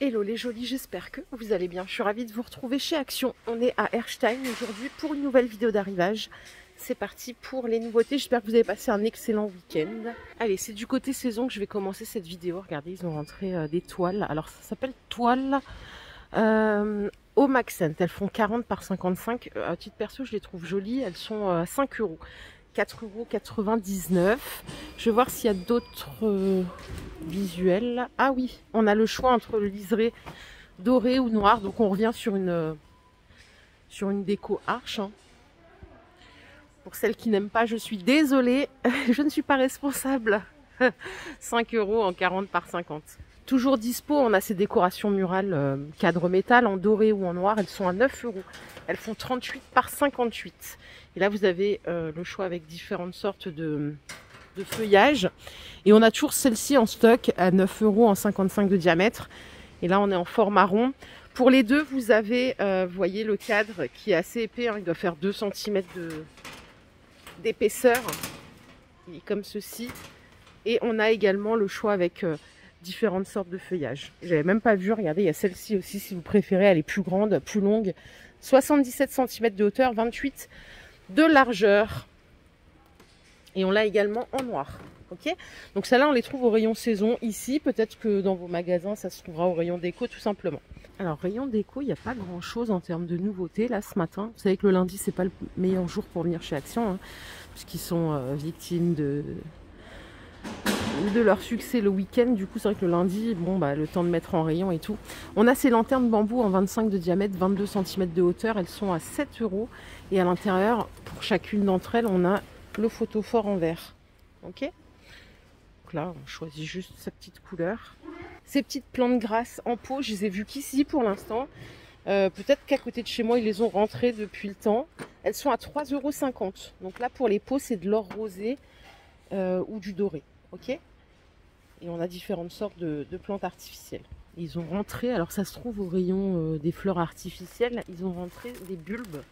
Hello les jolis, j'espère que vous allez bien. Je suis ravie de vous retrouver chez Action. On est à Erstein aujourd'hui pour une nouvelle vidéo d'arrivage. C'est parti pour les nouveautés. J'espère que vous avez passé un excellent week-end. Allez, c'est du côté saison que je vais commencer cette vidéo. Regardez, ils ont rentré des toiles. Alors ça s'appelle toiles Home Accent. Elles font 40 par 55. À titre perso, je les trouve jolies. Elles sont à 5 €. 4,99 €. Je vais voir s'il y a d'autres visuels. Ah oui, on a le choix entre le liseré doré ou noir. Donc on revient sur une déco arche. Hein. Pour celles qui n'aiment pas, je suis désolée. Je ne suis pas responsable. 5 € en 40 par 50. Toujours dispo, on a ces décorations murales cadre métal en doré ou en noir. Elles sont à 9 €. Elles font 38 par 58. Et là, vous avez le choix avec différentes sortes de feuillage. Et on a toujours celle-ci en stock à 9 € en 55 de diamètre. Et là, on est en format rond. Pour les deux, vous avez, vous voyez, le cadre qui est assez épais. Hein, il doit faire 2 cm d'épaisseur. Comme ceci. Et on a également le choix avec différentes sortes de feuillage. J'avais même pas vu, regardez, il y a celle-ci aussi si vous préférez, elle est plus grande, plus longue. 77 cm de hauteur, 28 de largeur. Et on l'a également en noir. Ok, donc celle-là, on les trouve au rayon saison ici. Peut-être que dans vos magasins, ça se trouvera au rayon déco tout simplement. Alors, rayon déco, il n'y a pas grand-chose en termes de nouveautés là ce matin. Vous savez que le lundi, c'est pas le meilleur jour pour venir chez Action, hein, puisqu'ils sont victimes de leur succès le week-end. Du coup, c'est vrai que le lundi, bon, bah, le temps de mettre en rayon et tout. On a ces lanternes bambou en 25 de diamètre, 22 cm de hauteur. Elles sont à 7 €. Et à l'intérieur, pour chacune d'entre elles, on a le photophore en verre. Ok. Donc là, on choisit juste sa petite couleur. Ces petites plantes grasses en pot, je les ai vues qu'ici pour l'instant. Peut-être qu'à côté de chez moi, ils les ont rentrées depuis le temps. Elles sont à 3,50 €. Donc là, pour les pots, c'est de l'or rosé ou du doré. Ok. Et on a différentes sortes de plantes artificielles. Ils ont rentré, alors ça se trouve au rayon des fleurs artificielles, ils ont rentré des bulbes.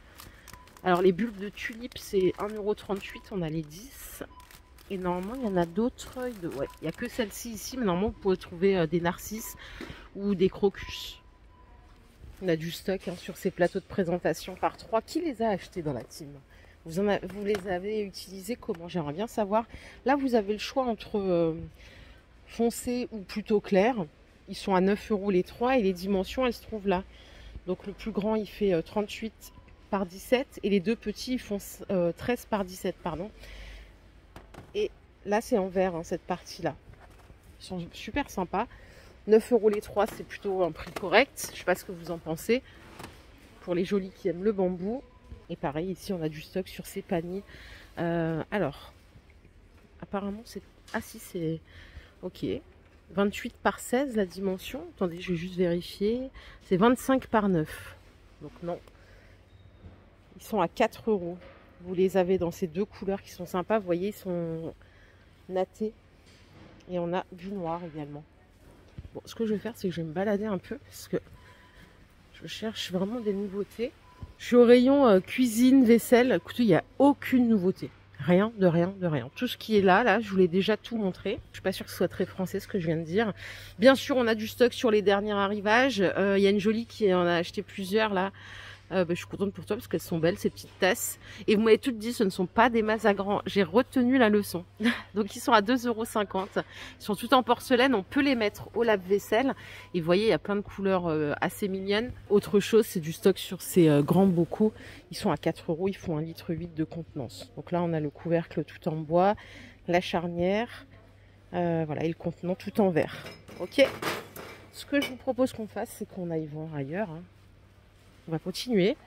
Alors les bulbes de tulipes, c'est 1,38 €, on a les 10. Et normalement, il y en a d'autres. Ouais, il n'y a que celle-ci ici, mais normalement, vous pouvez trouver des narcisses ou des crocus. On a du stock hein, sur ces plateaux de présentation par 3. Qui les a achetés dans la team? Vous les avez utilisés comment? J'aimerais bien savoir. Là, vous avez le choix entre foncé ou plutôt clair. Ils sont à 9 € les 3 et les dimensions, elles se trouvent là. Donc le plus grand, il fait 38 par 17 et les deux petits, ils font 13 par 17, pardon. Et là, c'est en vert, hein, cette partie-là. Ils sont super sympas. 9 € les 3, c'est plutôt un prix correct. Je ne sais pas ce que vous en pensez. Pour les jolis qui aiment le bambou. Et pareil, ici, on a du stock sur ces paniers. Alors, apparemment, c'est... Ah si, c'est... Ok. 28 par 16, la dimension. Attendez, je vais juste vérifier. C'est 25 par 9. Donc non. Ils sont à 4 €. Vous les avez dans ces deux couleurs qui sont sympas. Vous voyez, ils sont nattés. Et on a du noir également. Bon, ce que je vais faire, c'est que je vais me balader un peu. Parce que je cherche vraiment des nouveautés. Je suis au rayon cuisine, vaisselle. Écoutez, il n'y a aucune nouveauté. Rien, de rien, de rien. Tout ce qui est là, je vous l'ai déjà tout montré. Je suis pas sûre que ce soit très français ce que je viens de dire. Bien sûr, on a du stock sur les derniers arrivages. Il y a une jolie qui en a acheté plusieurs là. Je suis contente pour toi parce qu'elles sont belles ces petites tasses. Et vous m'avez toutes dit ce ne sont pas des masses à grands. J'ai retenu la leçon. Donc ils sont à 2,50 €. Ils sont tout en porcelaine. On peut les mettre au lave-vaisselle. Et vous voyez, il y a plein de couleurs assez mignonnes. Autre chose, c'est du stock sur ces grands bocaux. Ils sont à 4 €. Ils font 1,8 litre de contenance. Donc là, on a le couvercle tout en bois, la charnière, voilà, et le contenant tout en verre. Ok. Ce que je vous propose qu'on fasse, c'est qu'on aille voir ailleurs. Hein. On va continuer.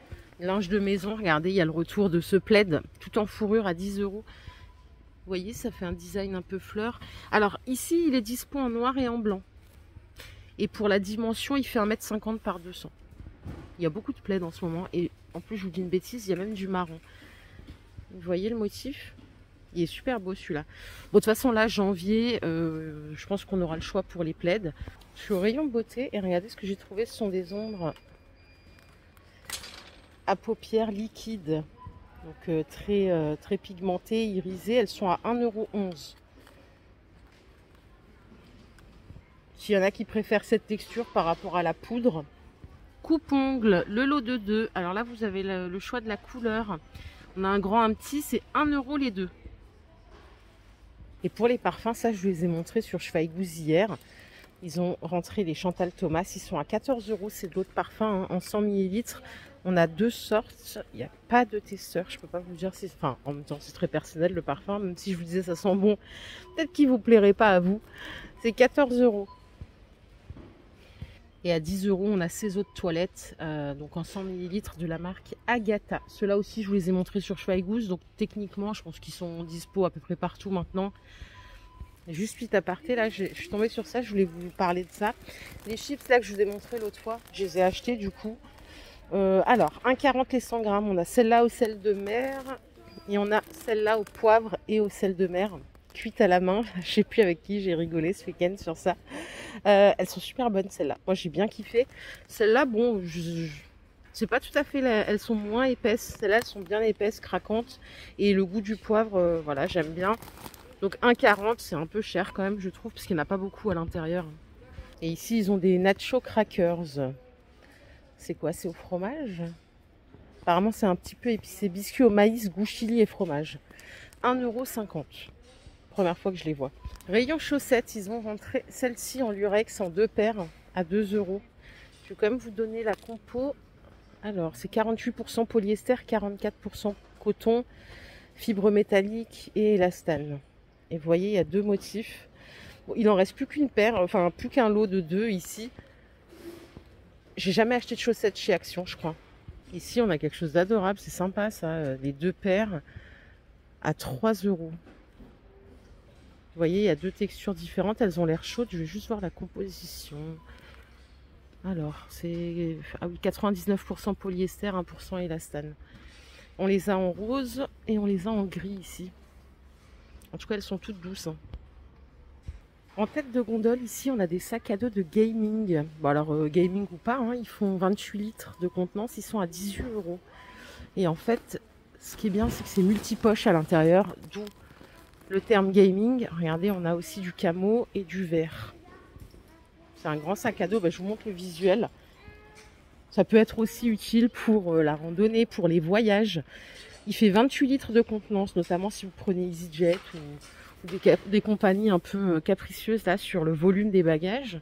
Linge de maison, regardez, il y a le retour de ce plaid tout en fourrure à 10 €. Vous voyez, ça fait un design un peu fleur. Alors ici, il est dispo en noir et en blanc. Et pour la dimension, il fait 1,50 m par 200. Il y a beaucoup de plaids en ce moment. Et en plus, je vous dis une bêtise, il y a même du marron. Vous voyez le motif? Il est super beau celui-là. Bon, de toute façon, là, janvier, je pense qu'on aura le choix pour les plaids. Je suis au rayon beauté et regardez ce que j'ai trouvé. Ce sont des ombres à paupières liquides, donc très pigmentées, irisées. Elles sont à 1,11 €. S'il y en a qui préfèrent cette texture par rapport à la poudre. Coupe-ongles, le lot de 2. Alors là, vous avez le choix de la couleur. On a un grand, un petit, c'est 1 € les deux. Et pour les parfums, ça, je vous les ai montrés sur Schweighouse hier. Ils ont rentré les Chantal Thomas. Ils sont à 14 €. C'est de l'eau de parfum hein, en 100 ml. On a 2 sortes. Il n'y a pas de testeur. Je ne peux pas vous dire si... Enfin, en même temps, c'est très personnel le parfum. Même si je vous disais ça sent bon, peut-être qu'il ne vous plairait pas à vous. C'est 14 €. Et à 10 €, on a ces eaux de toilette, donc en 100 ml de la marque Agatha. Ceux-là aussi, je vous les ai montrés sur Schweighouse. Donc techniquement, je pense qu'ils sont dispo à peu près partout maintenant. Juste suite à aparté, là, je suis tombée sur ça. Je voulais vous parler de ça. Les chips, là, que je vous ai montré l'autre fois, je les ai achetés du coup. Alors, 1,40 les 100 grammes. On a celle-là au sel de mer. Et on a celle-là au poivre et au sel de mer. Cuite à la main. Je sais plus avec qui j'ai rigolé ce week-end sur ça. Elles sont super bonnes celles-là. Moi j'ai bien kiffé. Celles-là, bon, c'est pas tout à fait. Elles sont moins épaisses. Celles-là, elles sont bien épaisses, craquantes. Et le goût du poivre, voilà, j'aime bien. Donc 1,40, c'est un peu cher quand même, je trouve, parce qu'il n'y en a pas beaucoup à l'intérieur. Et ici, ils ont des nacho crackers. C'est quoi? C'est au fromage? Apparemment, c'est un petit peu épicé. Biscuits au maïs, goût chili et fromage. 1,50 €. Première fois que je les vois. Rayon chaussettes, ils ont rentré celle-ci en lurex en 2 paires à 2 €. Je vais quand même vous donner la compo. Alors, c'est 48% polyester, 44% coton, fibre métallique et élastane. Et vous voyez, il y a 2 motifs. Bon, il en reste plus qu'une paire, enfin plus qu'un lot de 2 ici. J'ai jamais acheté de chaussettes chez Action, je crois. Ici, on a quelque chose d'adorable, c'est sympa ça. Les 2 paires à 3 €. Vous voyez, il y a 2 textures différentes. Elles ont l'air chaudes. Je vais juste voir la composition. Alors, c'est 99% polyester, 1% élastane. On les a en rose et on les a en gris ici. En tout cas, elles sont toutes douces. Hein. En tête de gondole, ici, on a des sacs à dos de gaming. Bon, alors, gaming ou pas, hein, ils font 28 litres de contenance. Ils sont à 18 €. Et en fait, ce qui est bien, c'est que c'est multipoche à l'intérieur, d'où le terme gaming. Regardez, on a aussi du camo et du vert. C'est un grand sac à dos. Je vous montre le visuel. Ça peut être aussi utile pour la randonnée, pour les voyages. Il fait 28 litres de contenance, notamment si vous prenez EasyJet ou des compagnies un peu capricieuses là sur le volume des bagages.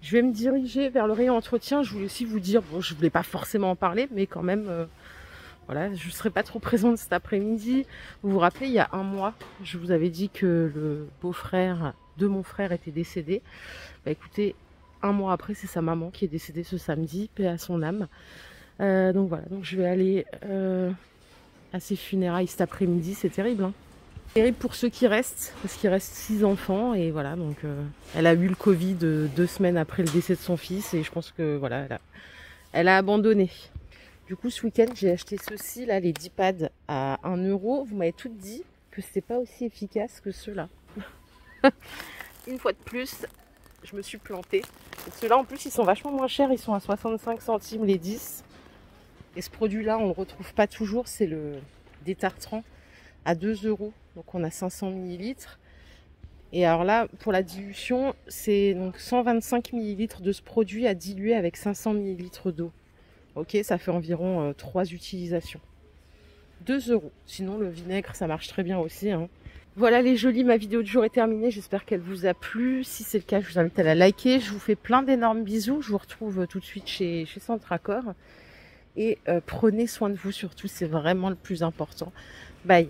Je vais me diriger vers le rayon entretien. Je voulais aussi vous dire, bon, je voulais pas forcément en parler, mais quand même... Voilà, je ne serai pas trop présente cet après-midi. Vous vous rappelez, il y a un mois, je vous avais dit que le beau-frère de mon frère était décédé. Écoutez, un mois après, c'est sa maman qui est décédée ce samedi, paix à son âme. Donc voilà, donc je vais aller à ses funérailles cet après-midi. C'est terrible, hein. Terrible pour ceux qui restent, parce qu'il reste 6 enfants. Et voilà, donc elle a eu le Covid 2 semaines après le décès de son fils. Et je pense que voilà, elle a abandonné. Du coup, ce week-end, j'ai acheté ceux-ci, là, les 10 pads à 1 €. Vous m'avez toutes dit que c'était pas aussi efficace que ceux-là. Une fois de plus, je me suis plantée. Ceux-là, en plus, ils sont vachement moins chers. Ils sont à 65 centimes les 10. Et ce produit-là, on ne le retrouve pas toujours. C'est le détartrant à 2 €. Donc, on a 500 ml. Et alors là, pour la dilution, c'est donc 125 ml de ce produit à diluer avec 500 ml d'eau. Ok, ça fait environ 3 utilisations. 2 €. Sinon, le vinaigre, ça marche très bien aussi. Hein. Voilà les jolies, ma vidéo du jour est terminée. J'espère qu'elle vous a plu. Si c'est le cas, je vous invite à la liker. Je vous fais plein d'énormes bisous. Je vous retrouve tout de suite chez Centracor. Et prenez soin de vous surtout, c'est vraiment le plus important. Bye.